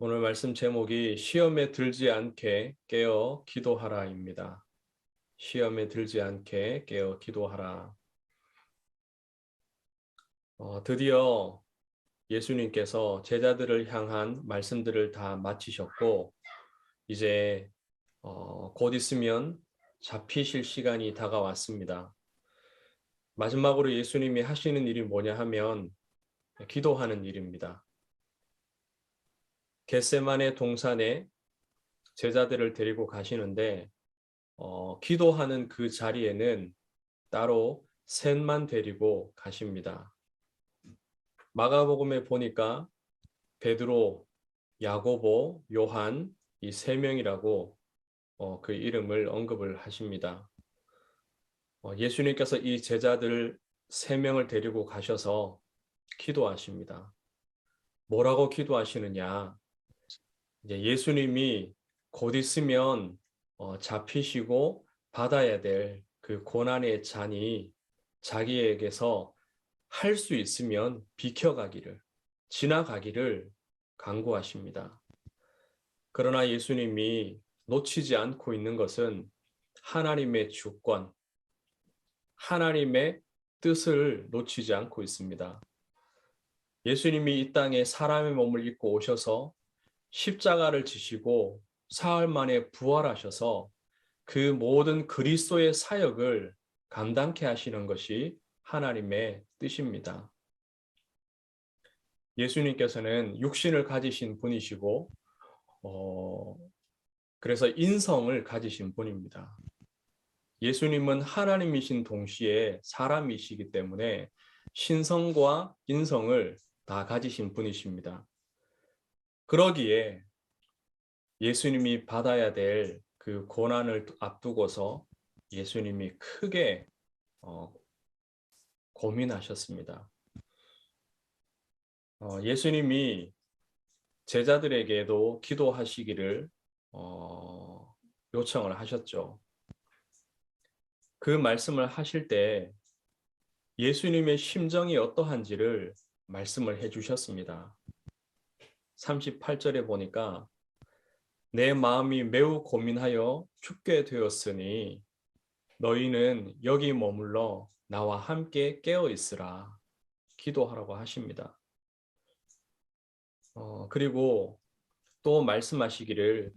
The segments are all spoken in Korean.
오늘 말씀 제목이 시험에 들지 않게 깨어 기도하라입니다. 시험에 들지 않게 깨어 기도하라. 드디어 예수님께서 제자들을 향한 말씀들을 다 마치셨고 이제 곧 있으면 잡히실 시간이 다가왔습니다. 마지막으로 예수님이 하시는 일이 뭐냐 하면 기도하는 일입니다. 겟세마네 동산에 제자들을 데리고 가시는데 기도하는 그 자리에는 따로 셋만 데리고 가십니다. 마가복음에 보니까 베드로, 야고보, 요한 이 세 명이라고 그 이름을 언급을 하십니다. 예수님께서 이 제자들 세 명을 데리고 가셔서 기도하십니다. 뭐라고 기도하시느냐? 이제 예수님이 곧 있으면 잡히시고 받아야 될 그 고난의 잔이 자기에게서 할 수 있으면 비켜가기를, 지나가기를 간구하십니다. 그러나 예수님이 놓치지 않고 있는 것은 하나님의 주권, 하나님의 뜻을 놓치지 않고 있습니다. 예수님이 이 땅에 사람의 몸을 입고 오셔서 십자가를 지시고 사흘 만에 부활하셔서 그 모든 그리스도의 사역을 감당케 하시는 것이 하나님의 뜻입니다. 예수님께서는 육신을 가지신 분이시고 그래서 인성을 가지신 분입니다. 예수님은 하나님이신 동시에 사람이시기 때문에 신성과 인성을 다 가지신 분이십니다. 그러기에 예수님이 받아야 될 그 고난을 앞두고서 예수님이 크게 고민하셨습니다. 예수님이 제자들에게도 기도하시기를 요청을 하셨죠. 그 말씀을 하실 때 예수님의 심정이 어떠한지를 말씀을 해주셨습니다. 38절에 보니까 내 마음이 매우 고민하여 죽게 되었으니 너희는 여기 머물러 나와 함께 깨어 있으라 기도하라고 하십니다. 그리고 또 말씀하시기를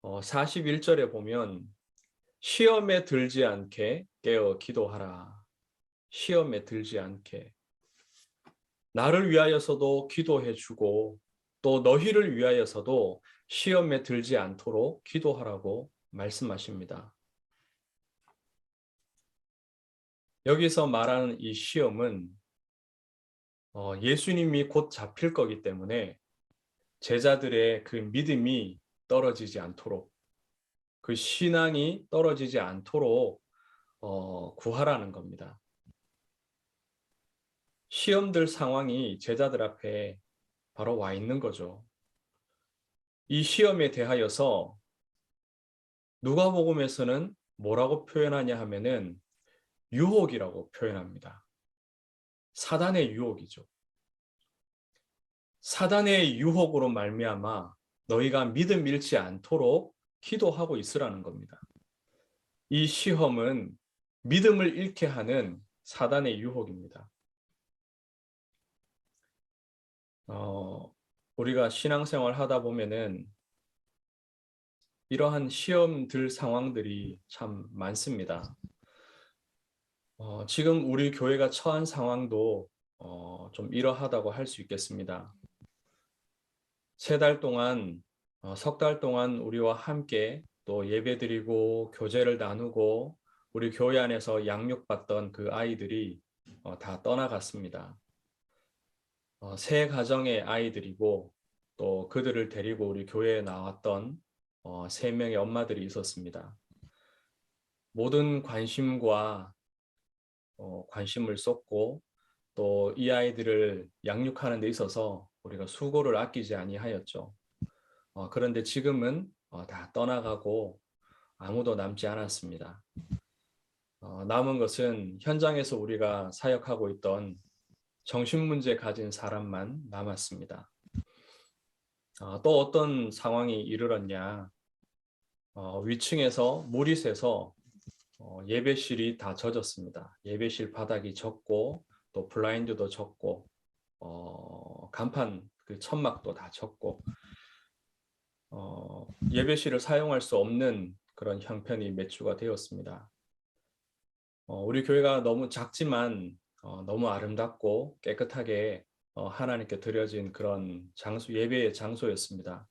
41절에 보면 시험에 들지 않게 깨어 기도하라. 시험에 들지 않게. 나를 위하여서도 기도해 주고 또 너희를 위하여서도 시험에 들지 않도록 기도하라고 말씀하십니다. 여기서 말하는 이 시험은 예수님이 곧 잡힐 거기 때문에 제자들의 그 믿음이 떨어지지 않도록 그 신앙이 떨어지지 않도록 구하라는 겁니다. 시험들 상황이 제자들 앞에 바로 와 있는 거죠. 이 시험에 대하여서 누가복음에서는 뭐라고 표현하냐 하면은 유혹이라고 표현합니다. 사단의 유혹이죠. 사단의 유혹으로 말미암아 너희가 믿음 잃지 않도록 기도하고 있으라는 겁니다. 이 시험은 믿음을 잃게 하는 사단의 유혹입니다. 우리가 신앙생활 하다 보면은 이러한 시험들 상황들이 참 많습니다. 지금 우리 교회가 처한 상황도 좀 이러하다고 할 수 있겠습니다. 3달 동안, 석 달 동안 우리와 함께 또 예배드리고 교제를 나누고 우리 교회 안에서 양육받던 그 아이들이 다 떠나갔습니다. 새 가정의 아이들이고 또 그들을 데리고 우리 교회에 나왔던 3명의 엄마들이 있었습니다. 모든 관심과 관심을 쏟고 또 이 아이들을 양육하는 데 있어서 우리가 수고를 아끼지 아니하였죠. 그런데 지금은 다 떠나가고 아무도 남지 않았습니다. 남은 것은 현장에서 우리가 사역하고 있던 정신문제 가진 사람만 남았습니다. 또 어떤 상황이 이르렀냐? 위층에서 물이 새서 예배실이 다 젖었습니다. 예배실 바닥이 젖고 또 블라인드도 젖고 간판 그 천막도 다 젖고 예배실을 사용할 수 없는 그런 형편이 몇 주가 되었습니다. 우리 교회가 너무 작지만 너무 아름답고 깨끗하게 하나님께 드려진 그런 예배의 장소였습니다.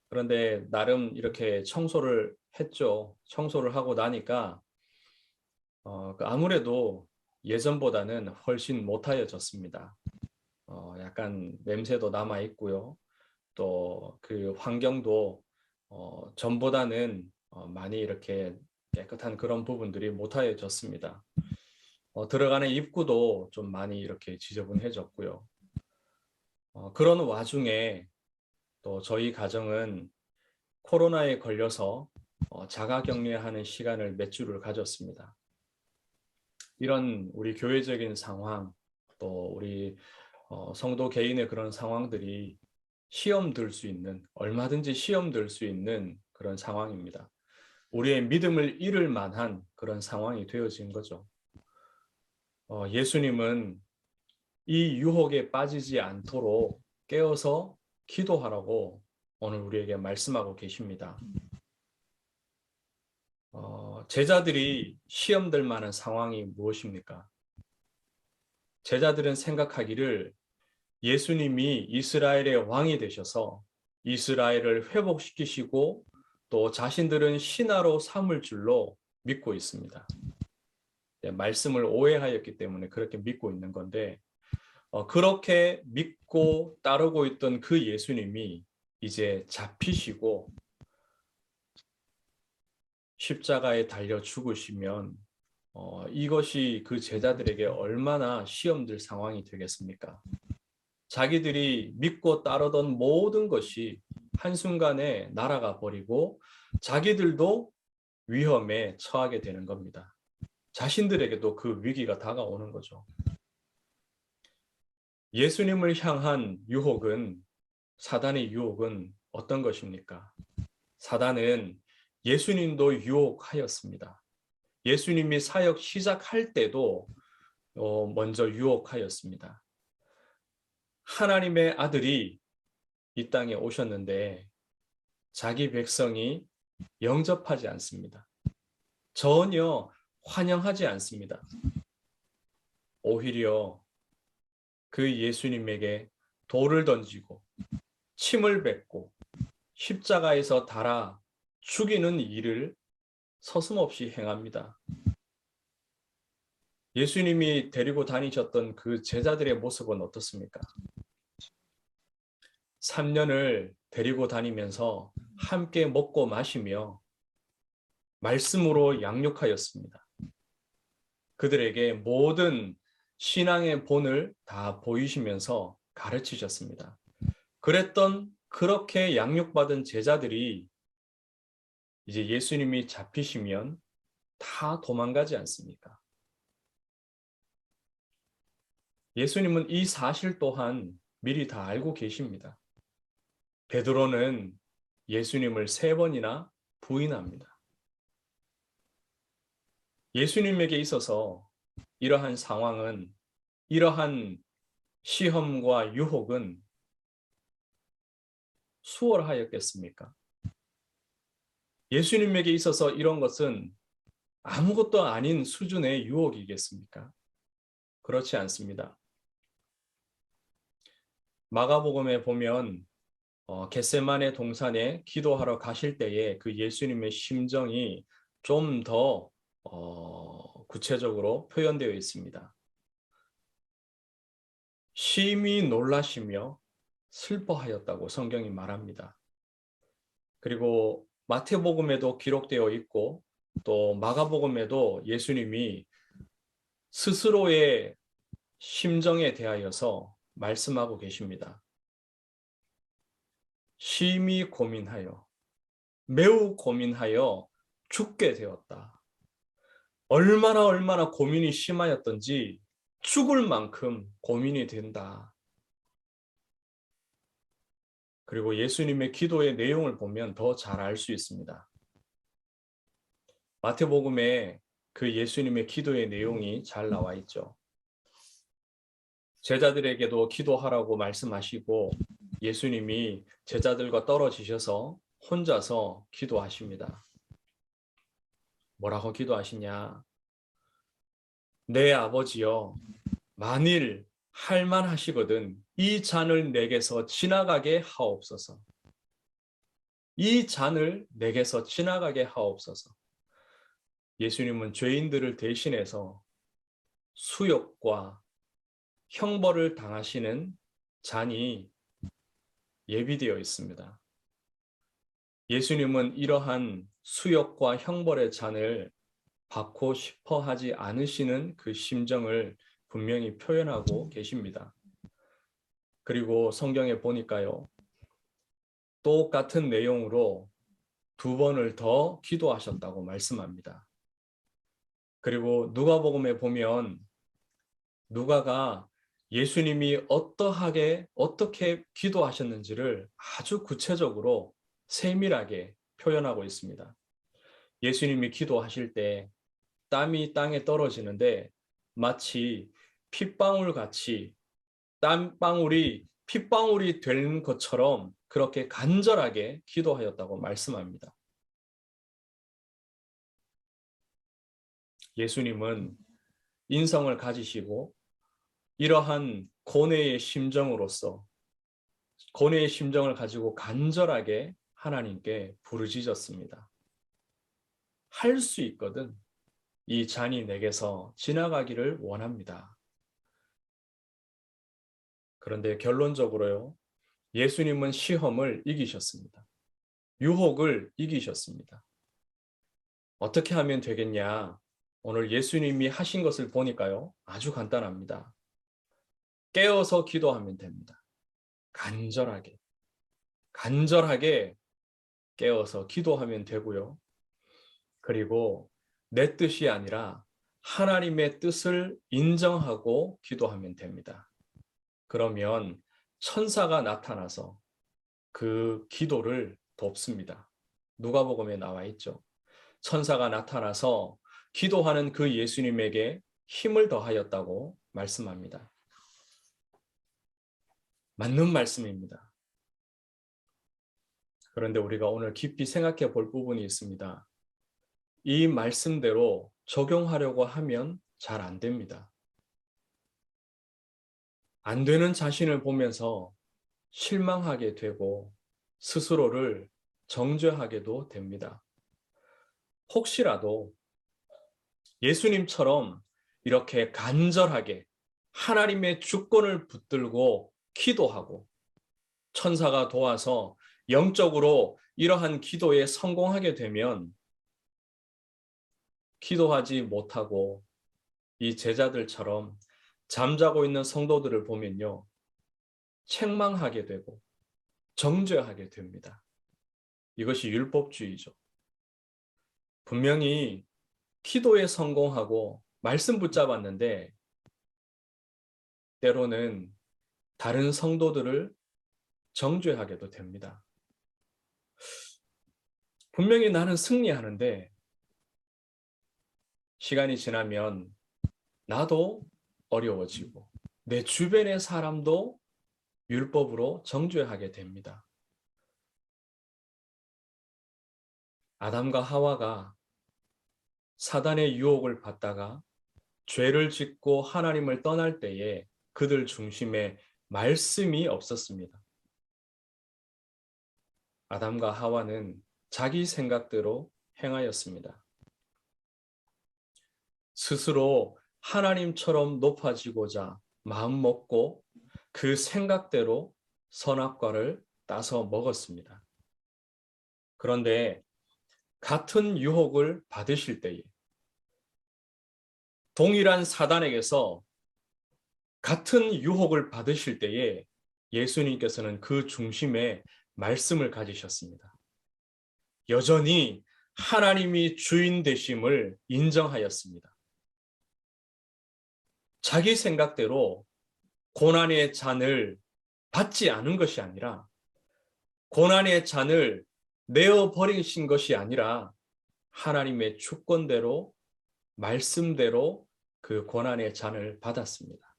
그런데 나름 이렇게 청소를 했죠. 청소를 하고 나니까 아무래도 예전보다는 훨씬 못하여졌습니다. 약간 냄새도 남아 있고요. 또 그 환경도 전보다는 많이 이렇게 깨끗한 그런 부분들이 못하여졌습니다. 들어가는 입구도 좀 많이 이렇게 지저분해졌고요. 그런 와중에 또 저희 가정은 코로나에 걸려서 자가격리하는 시간을 몇 주를 가졌습니다. 이런 우리 교회적인 상황, 또 우리 성도 개인의 그런 상황들이 시험 들 수 있는, 얼마든지 시험 들 수 있는 그런 상황입니다. 우리의 믿음을 잃을 만한 그런 상황이 되어진 거죠. 예수님은 이 유혹에 빠지지 않도록 깨어서 기도하라고 오늘 우리에게 말씀하고 계십니다. 제자들이 시험될 만한 상황이 무엇입니까? 제자들은 생각하기를 예수님이 이스라엘의 왕이 되셔서 이스라엘을 회복시키시고 또 자신들은 신하로 삼을 줄로 믿고 있습니다. 말씀을 오해하였기 때문에 그렇게 믿고 있는 건데 그렇게 믿고 따르고 있던 그 예수님이 이제 잡히시고 십자가에 달려 죽으시면 이것이 그 제자들에게 얼마나 시험될 상황이 되겠습니까? 자기들이 믿고 따르던 모든 것이 한순간에 날아가 버리고 자기들도 위험에 처하게 되는 겁니다. 자신들에게도 그 위기가 다가오는 거죠. 예수님을 향한 유혹은, 사단의 유혹은 어떤 것입니까? 사단은 예수님도 유혹하였습니다. 예수님이 사역 시작할 때도 먼저 유혹하였습니다. 하나님의 아들이 이 땅에 오셨는데 자기 백성이 영접하지 않습니다. 전혀 환영하지 않습니다. 오히려 그 예수님에게 돌을 던지고 침을 뱉고 십자가에서 달아 죽이는 일을 서슴없이 행합니다. 예수님이 데리고 다니셨던 그 제자들의 모습은 어떻습니까? 3년을 데리고 다니면서 함께 먹고 마시며 말씀으로 양육하였습니다. 그들에게 모든 신앙의 본을 다 보이시면서 가르치셨습니다. 그렇게 양육받은 제자들이 이제 예수님이 잡히시면 다 도망가지 않습니까? 예수님은 이 사실 또한 미리 다 알고 계십니다. 베드로는 예수님을 3번이나 부인합니다. 예수님에게 있어서 이러한 상황은, 이러한 시험과 유혹은 수월하였겠습니까? 예수님에게 있어서 이런 것은 아무것도 아닌 수준의 유혹이겠습니까? 그렇지 않습니다. 마가복음에 보면 겟세마네 동산에 기도하러 가실 때에 그 예수님의 심정이 좀 더 구체적으로 표현되어 있습니다. 심히 놀라시며 슬퍼하였다고 성경이 말합니다. 그리고 마태복음에도 기록되어 있고 또 마가복음에도 예수님이 스스로의 심정에 대하여서 말씀하고 계십니다. 심히 고민하여, 매우 고민하여 죽게 되었다. 얼마나 고민이 심하였던지 죽을 만큼 고민이 된다. 그리고 예수님의 기도의 내용을 보면 더 잘 알 수 있습니다. 마태복음에 그 예수님의 기도의 내용이 잘 나와 있죠. 제자들에게도 기도하라고 말씀하시고 예수님이 제자들과 떨어지셔서 혼자서 기도하십니다. 뭐라고 기도하시냐? 내 아버지여, 만일 할만하시거든 이 잔을 내게서 지나가게 하옵소서. 이 잔을 내게서 지나가게 하옵소서. 예수님은 죄인들을 대신해서 수욕과 형벌을 당하시는 잔이 예비되어 있습니다. 예수님은 이러한 수욕과 형벌의 잔을 받고 싶어 하지 않으시는 그 심정을 분명히 표현하고 계십니다. 그리고 성경에 보니까요, 똑같은 내용으로 2번을 더 기도하셨다고 말씀합니다. 그리고 누가복음에 보면 누가가 예수님이 어떻게 기도하셨는지를 아주 구체적으로 세밀하게 표현하고 있습니다. 예수님이 기도하실 때 땀이 땅에 떨어지는데 마치 핏방울 같이 땀방울이 핏방울이 된 것처럼 그렇게 간절하게 기도하였다고 말씀합니다. 예수님은 인성을 가지시고 이러한 고뇌의 심정으로서 고뇌의 심정을 가지고 간절하게 하나님께 부르짖었습니다. 할 수 있거든. 이 잔이 내게서 지나가기를 원합니다. 그런데 결론적으로요, 예수님은 시험을 이기셨습니다. 유혹을 이기셨습니다. 어떻게 하면 되겠냐? 오늘 예수님이 하신 것을 보니까요, 아주 간단합니다. 깨어서 기도하면 됩니다. 간절하게 깨어서 기도하면 되고요. 그리고 내 뜻이 아니라 하나님의 뜻을 인정하고 기도하면 됩니다. 그러면 천사가 나타나서 그 기도를 돕습니다. 누가복음에 나와 있죠. 천사가 나타나서 기도하는 그 예수님에게 힘을 더하였다고 말씀합니다. 맞는 말씀입니다. 그런데 우리가 오늘 깊이 생각해 볼 부분이 있습니다. 이 말씀대로 적용하려고 하면 잘 안 됩니다. 안 되는 자신을 보면서 실망하게 되고 스스로를 정죄하게도 됩니다. 혹시라도 예수님처럼 이렇게 간절하게 하나님의 주권을 붙들고 기도하고 천사가 도와서 영적으로 이러한 기도에 성공하게 되면 기도하지 못하고 이 제자들처럼 잠자고 있는 성도들을 보면요, 책망하게 되고 정죄하게 됩니다. 이것이 율법주의죠. 분명히 기도에 성공하고 말씀 붙잡았는데 때로는 다른 성도들을 정죄하게도 됩니다. 분명히 나는 승리하는데 시간이 지나면 나도 어려워지고 내 주변의 사람도 율법으로 정죄하게 됩니다. 아담과 하와가 사단의 유혹을 받다가 죄를 짓고 하나님을 떠날 때에 그들 중심에 말씀이 없었습니다. 아담과 하와는 자기 생각대로 행하였습니다. 스스로 하나님처럼 높아지고자 마음먹고 그 생각대로 선악과를 따서 먹었습니다. 그런데 같은 유혹을 받으실 때에 동일한 사단에게서 같은 유혹을 받으실 때에 예수님께서는 그 중심에 말씀을 가지셨습니다. 여전히 하나님이 주인 되심을 인정하였습니다. 자기 생각대로 고난의 잔을 받지 않은 것이 아니라 고난의 잔을 내어 버리신 것이 아니라 하나님의 주권대로 말씀대로 그 고난의 잔을 받았습니다.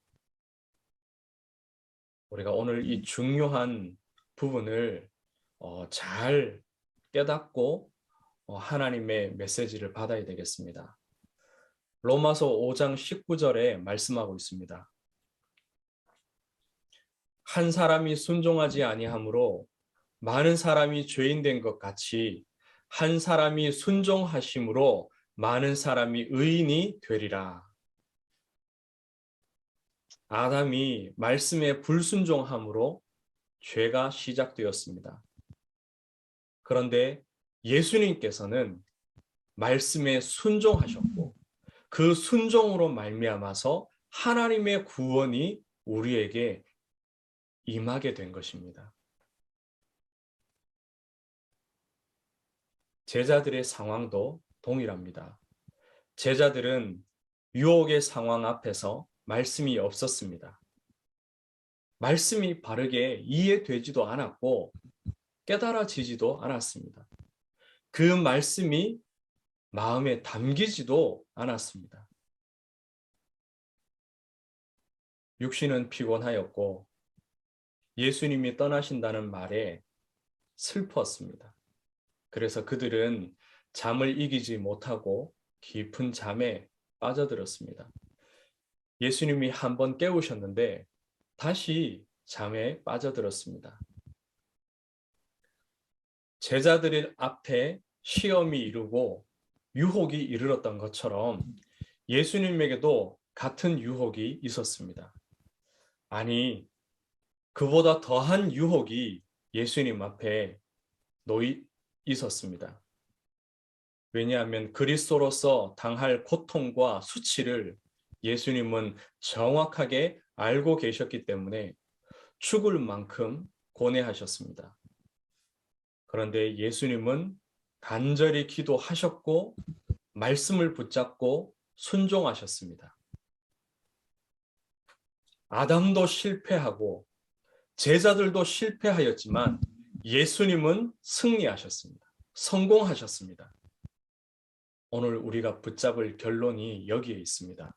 우리가 오늘 이 중요한 부분을 잘 깨닫고 하나님의 메시지를 받아야 되겠습니다. 로마서 5장 19절에 말씀하고 있습니다. 한 사람이 순종하지 아니하므로 많은 사람이 죄인 된 것 같이 한 사람이 순종하심으로 많은 사람이 의인이 되리라. 아담이 말씀에 불순종함으로 죄가 시작되었습니다. 그런데 예수님께서는 말씀에 순종하셨고 그 순종으로 말미암아서 하나님의 구원이 우리에게 임하게 된 것입니다. 제자들의 상황도 동일합니다. 제자들은 유혹의 상황 앞에서 말씀이 없었습니다. 말씀이 바르게 이해되지도 않았고 깨달아지지도 않았습니다. 그 말씀이 마음에 담기지도 않았습니다. 육신은 피곤하였고 예수님이 떠나신다는 말에 슬펐습니다. 그래서 그들은 잠을 이기지 못하고 깊은 잠에 빠져들었습니다. 예수님이 한번 깨우셨는데 다시 잠에 빠져들었습니다. 제자들 앞에 시험이 이르고 유혹이 이르렀던 것처럼 예수님에게도 같은 유혹이 있었습니다. 아니, 그보다 더한 유혹이 예수님 앞에 있었습니다. 왜냐하면 그리스도로서 당할 고통과 수치를 예수님은 정확하게 알고 계셨기 때문에 죽을 만큼 고뇌하셨습니다. 그런데 예수님은 간절히 기도하셨고 말씀을 붙잡고 순종하셨습니다. 아담도 실패하고 제자들도 실패하였지만 예수님은 승리하셨습니다. 성공하셨습니다. 오늘 우리가 붙잡을 결론이 여기에 있습니다.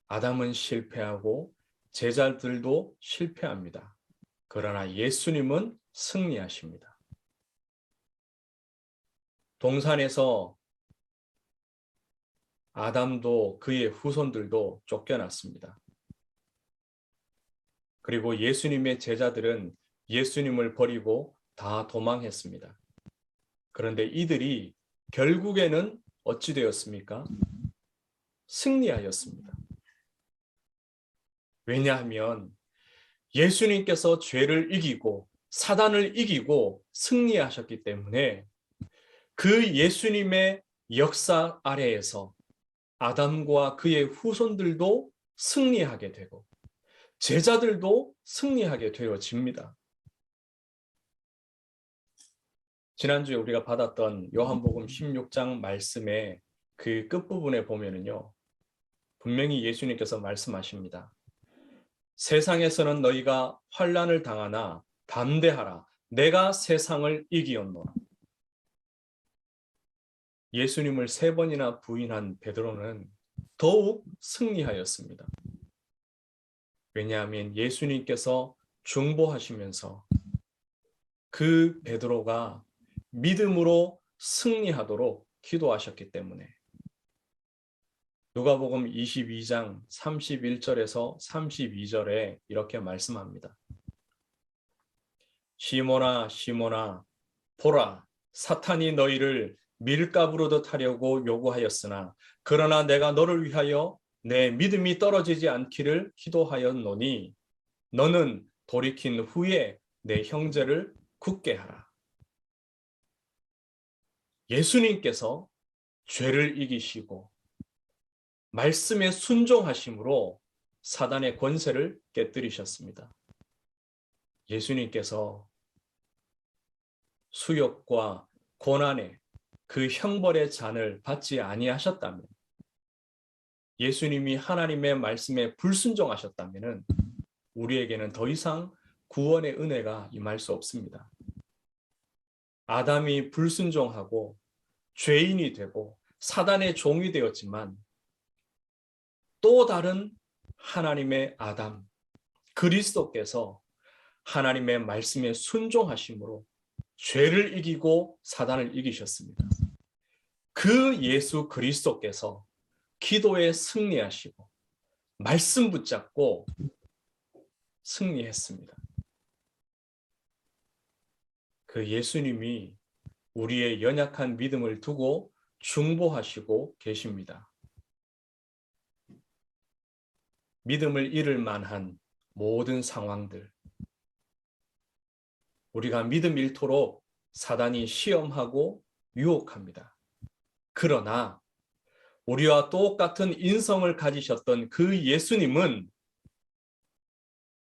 아담은 실패하고 제자들도 실패합니다. 그러나 예수님은 승리하십니다. 동산에서 아담도 그의 후손들도 쫓겨났습니다. 그리고 예수님의 제자들은 예수님을 버리고 다 도망했습니다. 그런데 이들이 결국에는 어찌 되었습니까? 승리하였습니다. 왜냐하면 예수님께서 죄를 이기고 사단을 이기고 승리하셨기 때문에 그 예수님의 역사 아래에서 아담과 그의 후손들도 승리하게 되고 제자들도 승리하게 되어집니다. 지난주에 우리가 받았던 요한복음 16장 말씀의 그 끝부분에 보면은요, 분명히 예수님께서 말씀하십니다. 세상에서는 너희가 환난을 당하나 담대하라. 내가 세상을 이기었노라. 예수님을 3번이나 부인한 베드로는 더욱 승리하였습니다. 왜냐하면 예수님께서 중보하시면서 그 베드로가 믿음으로 승리하도록 기도하셨기 때문에 누가복음 22장 31절에서 32절에 이렇게 말씀합니다. 시몬아 시몬아 보라 사탄이 너희를 밀가부르듯 하려고 요구하였으나 그러나 내가 너를 위하여 내 믿음이 떨어지지 않기를 기도하였노니 너는 돌이킨 후에 내 형제를 굳게 하라. 예수님께서 죄를 이기시고 말씀에 순종하심으로 사단의 권세를 깨뜨리셨습니다. 예수님께서 수욕과 고난의 그 형벌의 잔을 받지 아니하셨다면 예수님이 하나님의 말씀에 불순종하셨다면 우리에게는 더 이상 구원의 은혜가 임할 수 없습니다. 아담이 불순종하고 죄인이 되고 사단의 종이 되었지만 또 다른 하나님의 아담, 그리스도께서 하나님의 말씀에 순종하심으로 죄를 이기고 사단을 이기셨습니다. 그 예수 그리스도께서 기도에 승리하시고 말씀 붙잡고 승리했습니다. 그 예수님이 우리의 연약한 믿음을 두고 중보하시고 계십니다. 믿음을 잃을 만한 모든 상황들, 우리가 믿음 잃도록 사단이 시험하고 유혹합니다. 그러나 우리와 똑같은 인성을 가지셨던 그 예수님은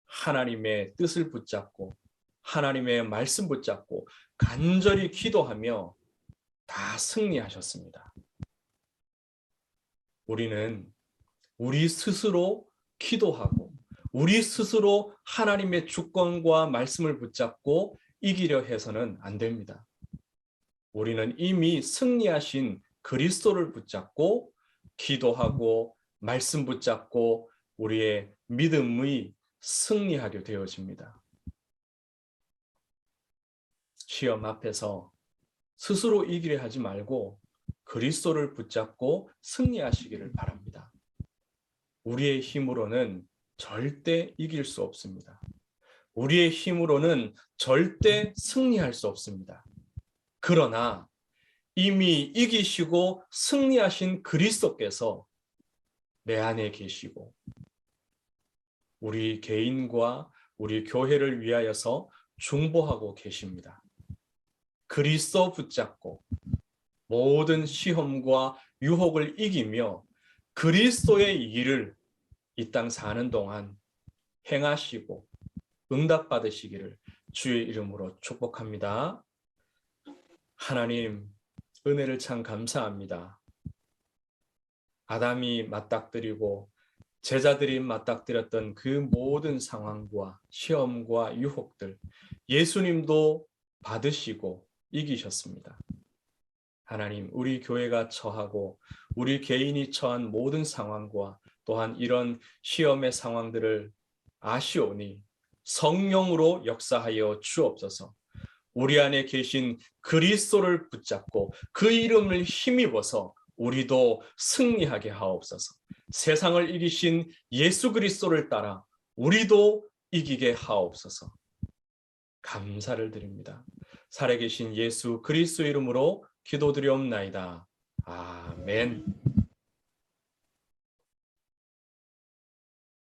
하나님의 뜻을 붙잡고 하나님의 말씀 붙잡고 간절히 기도하며 다 승리하셨습니다. 우리는 우리 스스로 기도하고 우리 스스로 하나님의 주권과 말씀을 붙잡고 이기려 해서는 안 됩니다. 우리는 이미 승리하신 그리스도를 붙잡고 기도하고 말씀 붙잡고 우리의 믿음이 승리하게 되어집니다. 시험 앞에서 스스로 이기려 하지 말고 그리스도를 붙잡고 승리하시기를 바랍니다. 우리의 힘으로는 절대 이길 수 없습니다. 우리의 힘으로는 절대 승리할 수 없습니다. 그러나 이미 이기시고 승리하신 그리스도께서 내 안에 계시고 우리 개인과 우리 교회를 위하여서 중보하고 계십니다. 그리스도 붙잡고 모든 시험과 유혹을 이기며 그리스도의 일을 이 땅 사는 동안 행하시고 응답받으시기를 주의 이름으로 축복합니다. 하나님, 은혜를 참 감사합니다. 아담이 맞닥뜨리고 제자들이 맞닥뜨렸던 그 모든 상황과 시험과 유혹들, 예수님도 받으시고 이기셨습니다. 하나님, 우리 교회가 처하고 우리 개인이 처한 모든 상황과 또한 이런 시험의 상황들을 아시오니 성령으로 역사하여 주옵소서. 우리 안에 계신 그리스도를 붙잡고 그 이름을 힘입어서 우리도 승리하게 하옵소서. 세상을 이기신 예수 그리스도를 따라 우리도 이기게 하옵소서. 감사를 드립니다. 살아계신 예수 그리스도 이름으로 기도드리옵나이다. 아멘.